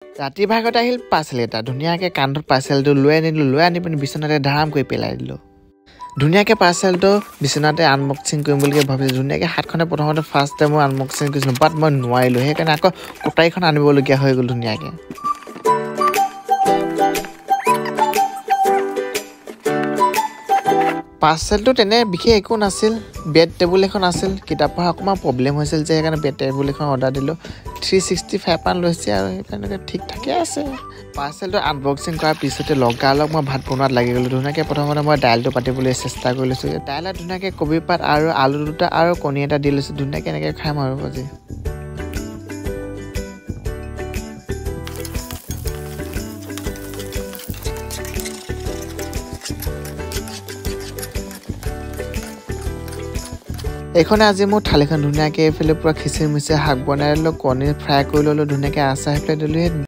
ৰাতি ভাগত আহিল পাৰ্চেল এটা ধুনীয়াকৈ কান্ধত পাৰ্চেলটো লৈ আনিলোঁ লৈ আনি পিনি বিচনাতে ধাৰাম কৰি পেলাই দিলোঁ ধুনীয়াকৈ পাৰ্চেলটো বিচনাতে আনবক্সিং কৰিম বুলি ভাবিছোঁ ধুনীয়াকৈ হাতখনে প্ৰথমতে ফাৰ্ষ্ট টাইম মই আনবক্সিং কৰিছিলোঁ বাট মই নোৱাৰিলোঁ সেইকাৰণে আকৌ কটাৰীখন আনিবলগীয়া হৈ গ'ল ধুনীয়াকৈ পাৰ্চেলটো তেনে বিশেষ একো নাছিল বেড টেবুল এখন আছিল কিতাপ পঢ়া অকণমান প্ৰব্লেম হৈছিল যে সেইকাৰণে বেড টেবুল এখন অৰ্ডাৰ দিলোঁ 365 মান লৈছে আৰু সেইকাৰণে ঠিক ঠাকে আছে পাৰ্চেলটো আনবক্সিং কৰাৰ পিছতে লগালগ মই ভাত বনোৱাত লাগি গ'লোঁ ধুনীয়াকৈ প্ৰথমতে মই দাইলটো পাতিবলৈ চেষ্টা কৰি লৈছোঁ দাইলত ধুনীয়াকৈ কবি পাত আৰু আলু দুটা আৰু কণী এটা দি লৈছোঁ ধুনীয়াকৈ এনেকৈ খাম আৰু আজি এইখনে আজি মোৰ থালিখন ধুনীয়াকৈ এইফালে পূৰা খিচিৰি মিচিৰি শাক বনাই ল'লোঁ কণী ফ্ৰাই কৰি ল'লোঁ ধুনীয়াকৈ আচাৰ সেইফালে দিলোঁ